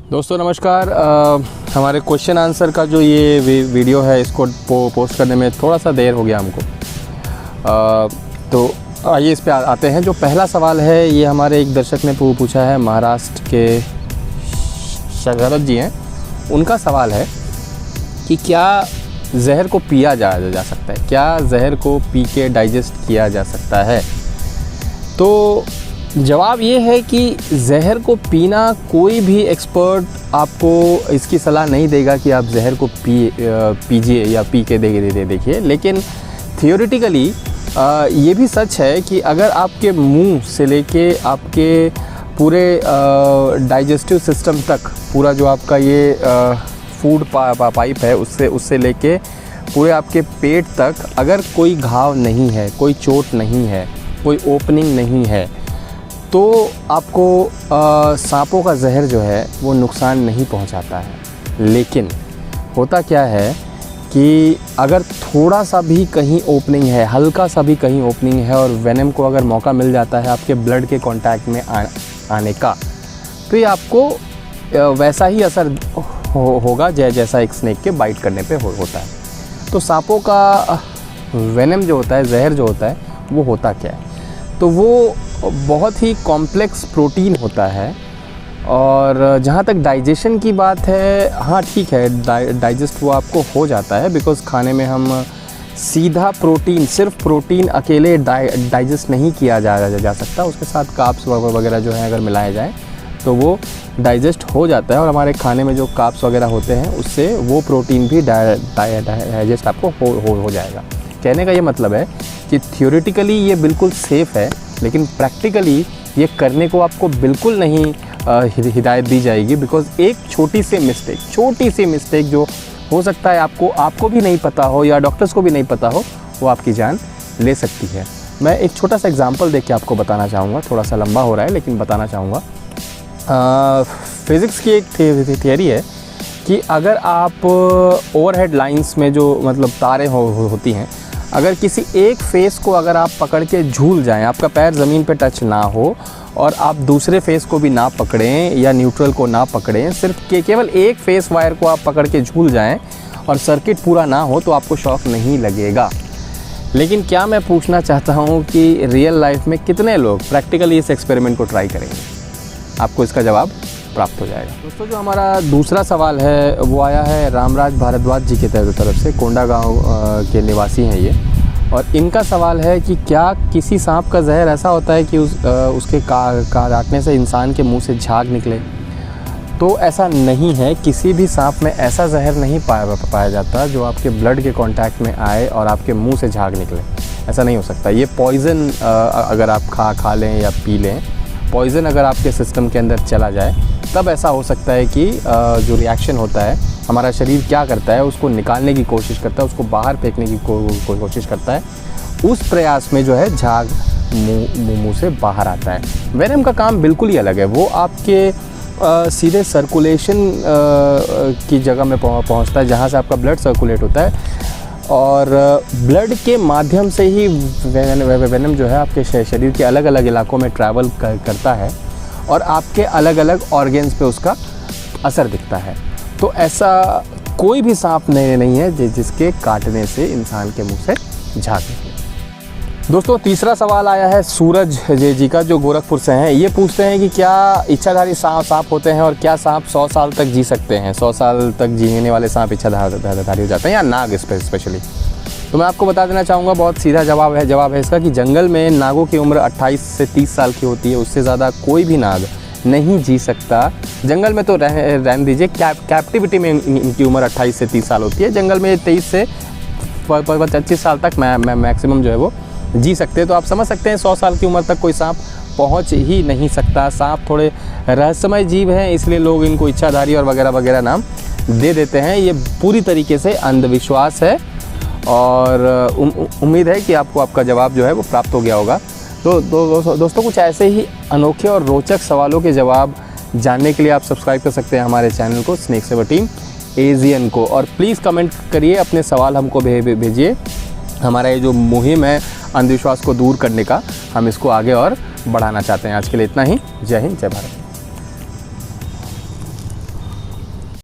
दोस्तों नमस्कार। हमारे क्वेश्चन आंसर का जो ये वीडियो है इसको पोस्ट करने में थोड़ा सा देर हो गया हमको। तो आइए इस पे आते हैं। जो पहला सवाल है ये हमारे एक दर्शक ने पूछा है, महाराष्ट्र के शरद जी हैं। उनका सवाल है कि क्या जहर को पिया जा सकता है, क्या जहर को पी के डाइजेस्ट किया जा सकता है। तो जवाब ये है कि जहर को पीना कोई भी एक्सपर्ट आपको इसकी सलाह नहीं देगा कि आप जहर को पीजिए या पी के देखिए। लेकिन थियोरेटिकली ये भी सच है कि अगर आपके मुंह से लेके आपके पूरे डाइजेस्टिव सिस्टम तक, पूरा जो आपका ये फूड पाइप है उससे लेके पूरे आपके पेट तक अगर कोई घाव नहीं है, कोई चोट नहीं है, कोई ओपनिंग नहीं है, तो आपको सांपों का जहर जो है वो नुकसान नहीं पहुंचाता है। लेकिन होता क्या है कि अगर थोड़ा सा भी कहीं ओपनिंग है, हल्का सा भी कहीं ओपनिंग है और वेनम को अगर मौका मिल जाता है आपके ब्लड के कांटेक्ट में आने का, तो ये आपको वैसा ही असर होगा जैसा एक स्नेक के बाइट करने पे होता है। तो सांपों का वेनम जो होता है, जहर जो होता है, वो होता क्या है? तो वो बहुत ही कॉम्प्लेक्स प्रोटीन होता है। और जहाँ तक डाइजेशन की बात है, हाँ ठीक है, डाइजेस्ट वो आपको हो जाता है, बिकॉज़ खाने में हम सीधा प्रोटीन, सिर्फ प्रोटीन अकेले डाइजेस्ट नहीं किया जा सकता। उसके साथ कार्ब्स वगैरह जो है अगर मिलाए जाए तो वो डाइजेस्ट हो जाता है। और हमारे खाने में जो कार्ब्स वगैरह होते हैं उससे वो प्रोटीन भी डाइजेस्ट आपको हो जाएगा। कहने का ये मतलब है कि थियोरेटिकली ये बिल्कुल सेफ़ है, लेकिन प्रैक्टिकली ये करने को आपको बिल्कुल नहीं हिदायत दी जाएगी। बिकॉज़ एक छोटी सी मिस्टेक जो हो सकता है आपको भी नहीं पता हो या डॉक्टर्स को भी नहीं पता हो, वो आपकी जान ले सकती है। मैं एक छोटा सा एग्जांपल देख के आपको बताना चाहूँगा। थोड़ा सा लंबा हो रहा है लेकिन बताना चाहूँगा। फिज़िक्स की एक थियरी है कि अगर आप ओवरहेड लाइंस में जो मतलब तारें होती हैं, अगर किसी एक फेस को अगर आप पकड़ के झूल जाएं, आपका पैर ज़मीन पे टच ना हो और आप दूसरे फेस को भी ना पकड़ें या न्यूट्रल को ना पकड़ें, सिर्फ केवल एक फेस वायर को आप पकड़ के झूल जाएं और सर्किट पूरा ना हो, तो आपको शॉक नहीं लगेगा। लेकिन क्या मैं पूछना चाहता हूँ कि रियल लाइफ में कितने लोग प्रैक्टिकली इस एक्सपेरिमेंट को ट्राई करेंगे? आपको इसका जवाब प्राप्त हो जाएगा। दोस्तों जो हमारा दूसरा सवाल है वो आया है रामराज भारद्वाज जी की तरफ से। कोंडागांव के निवासी हैं ये, और इनका सवाल है कि क्या किसी सांप का जहर ऐसा होता है कि उसके काटने से इंसान के मुंह से झाग निकले? तो ऐसा नहीं है। किसी भी सांप में ऐसा जहर नहीं पाया जाता जो आपके ब्लड के कांटेक्ट में आए और आपके मुंह से झाग निकले। ऐसा नहीं हो सकता। ये पॉइज़न अगर आप खा लें या पी लें, पॉइज़न अगर आपके सिस्टम के अंदर चला जाए, तब ऐसा हो सकता है कि जो रिएक्शन होता है, हमारा शरीर क्या करता है, उसको निकालने की कोशिश करता है, उसको बाहर फेंकने की कोशिश करता है। उस प्रयास में जो है झाग मुंह से बाहर आता है। वेनम का काम बिल्कुल ही अलग है। वो आपके सीधे सर्कुलेशन की जगह में पहुंचता है, जहां से आपका ब्लड सर्कुलेट होता है, और ब्लड के माध्यम से ही वेनम जो है आपके शरीर के अलग अलग इलाकों में ट्रैवल करता है और आपके अलग अलग ऑर्गन्स पे उसका असर दिखता है। तो ऐसा कोई भी सांप नहीं है जिसके काटने से इंसान के मुंह से झाग निकले। दोस्तों तीसरा सवाल आया है सूरज जी का, जो गोरखपुर से हैं। ये पूछते हैं कि क्या इच्छाधारी सांप होते हैं और क्या सांप 100 साल तक जी सकते हैं? 100 साल तक जीने वाले सांप इच्छाधारी हो जाते हैं, या नाग स्पेशली? तो मैं आपको बता देना चाहूँगा, बहुत सीधा जवाब है इसका कि जंगल में नागों की उम्र 28 से 30 साल की होती है। उससे ज़्यादा कोई भी नाग नहीं जी सकता। जंगल में तो रहने दीजिए, कैप्टिविटी में इनकी उम्र 28 से 30 साल होती है। जंगल में 23 से 25 साल तक मैक्सिमम जो है वो जी सकते हैं। तो आप समझ सकते हैं 100 साल की उम्र तक कोई सांप पहुंच ही नहीं सकता। सांप थोड़े रहस्यमय जीव हैं, इसलिए लोग इनको इच्छाधारी और वगैरह नाम दे देते हैं। ये पूरी तरीके से अंधविश्वास है, और उम्मीद है कि आपको आपका जवाब जो है वो प्राप्त हो गया होगा। तो दोस्तों कुछ ऐसे ही अनोखे और रोचक सवालों के जवाब जानने के लिए आप सब्सक्राइब कर सकते हैं हमारे चैनल को, स्नेक सेवर टीम एशियन को। और प्लीज़ कमेंट करिए, अपने सवाल हमको भेजिए। हमारा ये जो मुहिम है अंधविश्वास को दूर करने का, हम इसको आगे और बढ़ाना चाहते हैं। आज के लिए इतना ही। जय हिंद, जय भारत।